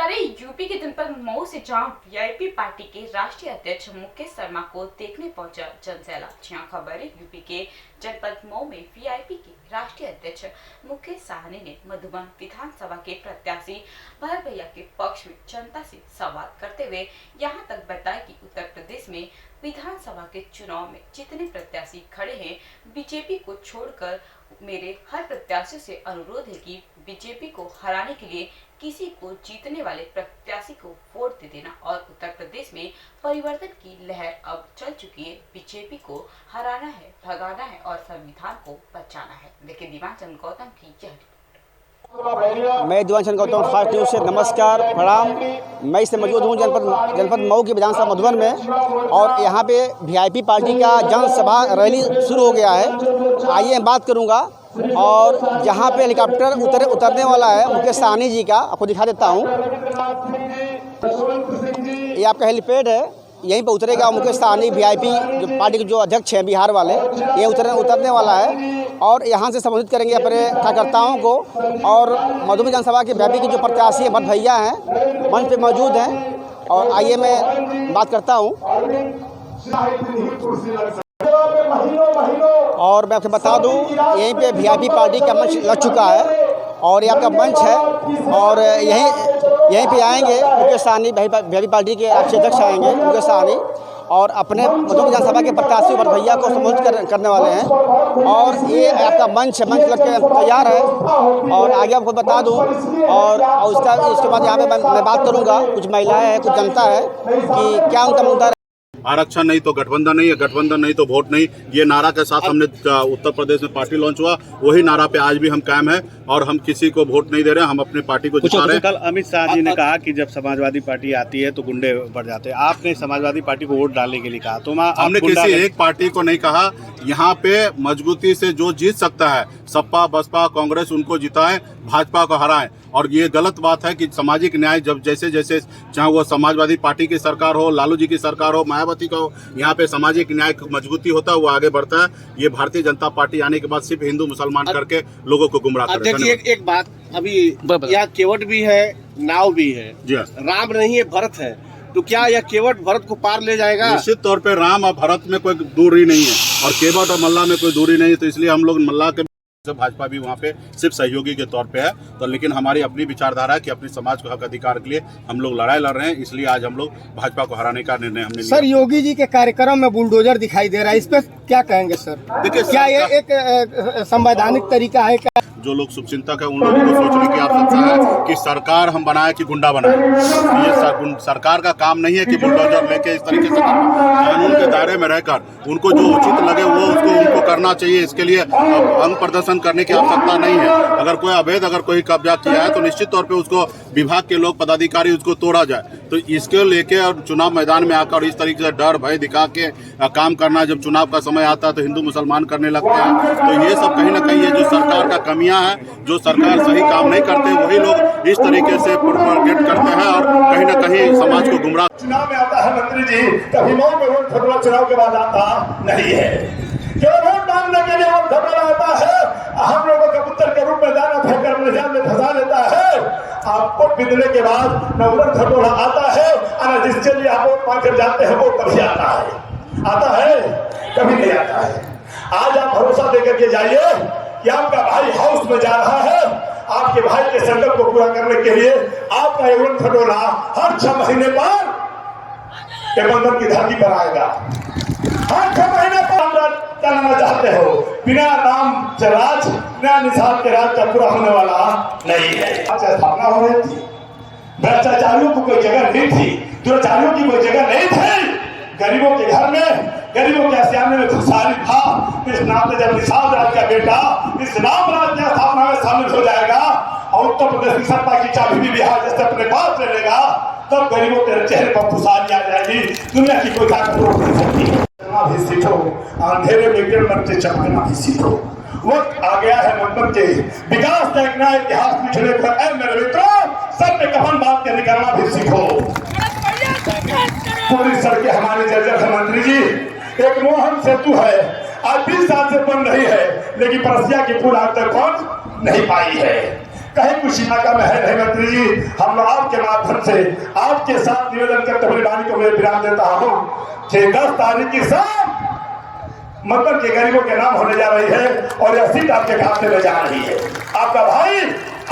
खबर है यूपी के जनपद मऊ से, जहां वीआईपी पार्टी के राष्ट्रीय अध्यक्ष मुकेश शर्मा को देखने पहुंचा जनसैलाब। जहां खबर है यूपी के जनपद मऊ में वीआईपी के राष्ट्रीय अध्यक्ष मुकेश साहनी ने मधुबन विधानसभा के प्रत्याशी भरत भैया के पक्ष में जनता से संवाद करते हुए यहां तक बताया कि उत्तर प्रदेश में विधानसभा के चुनाव में जितने प्रत्याशी खड़े हैं, बीजेपी को छोड़कर मेरे हर प्रत्याशी से अनुरोध है कि बीजेपी को हराने के लिए किसी को जीतने वाले प्रत्याशी को वोट दे देना। और उत्तर प्रदेश में परिवर्तन की लहर अब चल चुकी है, बीजेपी को हराना है, भगाना है और संविधान को बचाना है। देखिए दीवानचंद गौतम की यह रिपोर्ट। मैं दीवानचंद गौतम फास्ट न्यूज से नमस्कार प्रणाम। मैं इससे मौजूद हूँ जनपद मऊ की विधानसभा मधुबन में, और यहाँ पे वीआईपी पार्टी का जनसभा रैली शुरू हो गया है। आइए बात करूँगा। और जहाँ पे हेलीकॉप्टर उतरने वाला है मुकेश साहनी जी का, आपको दिखा देता हूँ। ये आपका हेलीपैड है, यहीं पे उतरेगा मुकेश साहनी, वीआईपी जो पार्टी के जो अध्यक्ष हैं बिहार वाले, ये उतरने वाला है। और यहाँ से संबोधित करेंगे अपने कार्यकर्ताओं को। और मधुबन विधानसभा के वीआईपी के जो प्रत्याशी हैं भरत भैया हैं, मंच पे मौजूद हैं। और आइए मैं बात करता हूँ। और मैं आपको बता दूं, यहीं पे वीआईपी पार्टी का मंच लग चुका है और ये आपका मंच है। और यहीं पे आएंगे मुकेश साहनी, वीआईपी पार्टी के राष्ट्रीय अध्यक्ष आएंगे मुकेश साहनी, और अपने मधुबन विधानसभा के प्रत्याशी भरत भैया को संबोधित करने वाले हैं। और ये आपका मंच लग के तैयार है। और आगे आपको बता दूं, और इसके बाद यहाँ पे मैं बात करूँगा, कुछ महिलाएँ हैं, कुछ जनता है, कि क्या उनका मुद्दा। आरक्षण नहीं तो गठबंधन नहीं है, गठबंधन नहीं तो वोट नहीं, ये नारा के साथ हमने उत्तर प्रदेश में पार्टी लॉन्च हुआ। वही नारा पे आज भी हम कायम है और हम किसी को वोट नहीं दे रहे हैं, हम अपनी पार्टी को जिता रहे हैं। कल अमित शाह जी ने कहा कि जब समाजवादी पार्टी आती है तो गुंडे बढ़ जाते हैं। आपने समाजवादी पार्टी को वोट डालने के लिए कहा, तो हमने किसी एक पार्टी को नहीं कहा। यहाँ पे मजबूती से जो जीत सकता है, सपा बसपा कांग्रेस, उनको जिताएं, भाजपा को हराएं। और ये गलत बात है कि सामाजिक न्याय जब जैसे चाहे वो समाजवादी पार्टी की सरकार हो, लालू जी की सरकार हो, मायावती का हो, यहाँ पे सामाजिक न्याय मजबूती होता है, वो आगे बढ़ता है। ये भारतीय जनता पार्टी आने के बाद सिर्फ हिंदू मुसलमान करके लोगों को गुमराह कर रहे हैं। एक बात, अभी यहाँ केवट भी है, नाव भी है, राम नहीं है भरत है, तो क्या यह केवट भरत को पार ले जाएगा? निश्चित तौर पे राम और भरत में कोई दूरी नहीं है और केवट और मल्ला में कोई दूरी नहीं है। तो इसलिए हम लोग मल्ला के भाजपा भी वहाँ पे सिर्फ सहयोगी के तौर पे है। तो लेकिन हमारी अपनी विचारधारा है कि अपने समाज को हक अधिकार के लिए हम लोग लड़ाई लड़ रहे हैं। इसलिए आज हम लोग भाजपा को हराने का निर्णय हमने लिया। सर, योगी जी के कार्यक्रम में बुलडोजर दिखाई दे रहा है, इस पर क्या कहेंगे सर? देखिए, क्या ये एक संवैधानिक तरीका है? जो लोग शुभचिंतक है उन लोगों को सोचने की आवश्यकता है कि सरकार हम बनाए कि गुंडा बनाए। ये सरकार का काम नहीं है कि बुलडोजर लेके इस तरीके से कानून के दायरे में रहकर उनको जो उचित लगे वो उनको करना चाहिए। इसके लिए अंग प्रदर्शन करने की आवश्यकता नहीं है। अगर कोई अवैध कोई कब्जा किया है तो निश्चित तौर पे उसको विभाग के लोग पदाधिकारी उसको तोड़ा जाए। तो इसके लेके और चुनाव मैदान में आकर इस तरीके से डर भय दिखा के काम करना, जब चुनाव का समय आता है तो हिंदू मुसलमान करने लगते हैं। तो ये सब कहीं ना कहीं ये जो सरकार का कमियां है, जो सरकार सही काम नहीं करते, वही लोग इस तरीके से प्रोपेगेट करते हैं और कहीं ना कहीं समाज को गुमराह। चुनाव में आता है मंत्री जी, कभी मऊ में वोट फटोला चुनाव के बाद आता नहीं है। केवल वोट मांगने के लिए वोट फटोला आता है, हम लोगों को कबूतर के रूप में दाना फेंकर निजाम में फंसा देता है। आप वोट बितने के बाद न वोट फटोला आता है, और जिसके लिए आप वोट मांग कर जाते हैं वो कभी आता है, कभी नहीं आता है। आज आप भरोसा देकर के जाइए कि आपका भाई हाउस में जा रहा है, आपके भाई के संकल्प को पूरा करने के लिए आपका एवं खटोला हर 6 महीने पर बंधन की धरती पर आएगा। हर 6 महीने पर जानना चाहते हो, बिना नाम राज, बिना निषाद के राज का पूरा होने वाला नहीं है। स्थापना हो रही थी, भ्रष्टाचारियों को कोई जगह नहीं थी, दुराचारियों की कोई जगह नहीं थी। गरीबों के घर में, गरीबों के आसियाने में खुशहाली था। इस नाम से जब निषाद राज का बेटा इस राम राज की स्थापना में शामिल हो जाएगा और उत्तर प्रदेश की सत्ता की चाबी भी बिहार जैसे अपने पास ले लेगा, तब गरीबों के चेहरे पर खुशहाली आ जाएगी। दुनिया की कोई ताकत रोक नहीं सकती। भी सीखो, अंधेरे में गिर मरते चमकना भी सीखो। वक्त आ गया है मतलब के विकास देखना, इतिहास लिखने पर। मेरे मित्रों, सब में कफन बात के निकलना भी सीखो। पूरी सड़कें हमारी जर्जर है मंत्री जी। एक मोहन सेतु है, आज 20 साल से बन रही है, लेकिन परसिया की पुल आज तक पहुंच नहीं पाई है। कहीं कुछ सीमा का है नहीं मंत्री जी। हम लोग आपके माध्यम से आपके साथ निवेदन करते हुए वाणी को मैं विराम देता हूँ कि 10 तारीख की शाम मतलब के गरीबों के नाम होने जा रही है और यह सीट आपके खाते में जा रही है। आपका भाई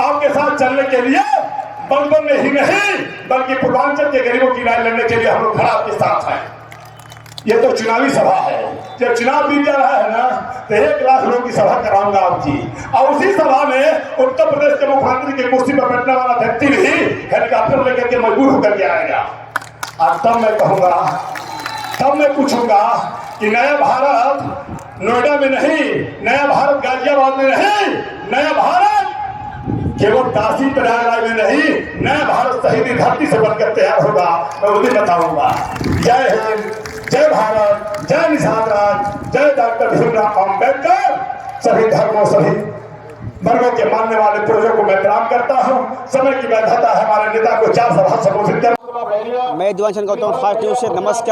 आपके साथ चलने के लिए बलबन में ही नहीं बल्कि पूर्वांचल के गरीबों की राय लड़ने के लिए हम लोग खड़ा आपके साथ हैं। ये तो चुनावी सभा है, जब चुनाव बीत जा रहा है ना तो 1 लाख लोगों की सभा कराऊंगा आपकी, और उसी सभा में उत्तर प्रदेश के मुख्यमंत्री की कुर्सी पर बैठने वाला व्यक्ति भी हेलीकॉप्टर लेकर के मजबूर होकर के आएगा। और तब मैं कहूंगा, तब मैं पूछूंगा कि नया भारत नोएडा में नहीं, नया भारत गाजियाबाद में नहीं, नया भारत केवल काशी प्रयागराज में नहीं, नया भारत शहीदी धरती से बनकर तैयार होगा। मैं उस दिन बताऊंगा। जय हिंद, जय भारत, जय निषाद राज, जय डॉक्टर भीमराव अम्बेडकर। सभी धर्मों सभी वर्गों के मानने वाले पूर्वजों को मैं प्रणाम करता हूँ। समय की वैधता है हमारे नेता को 4 सभा संबोधित कर। मैं दिवान चंद गौतम, फास्ट न्यूज से नमस्कार।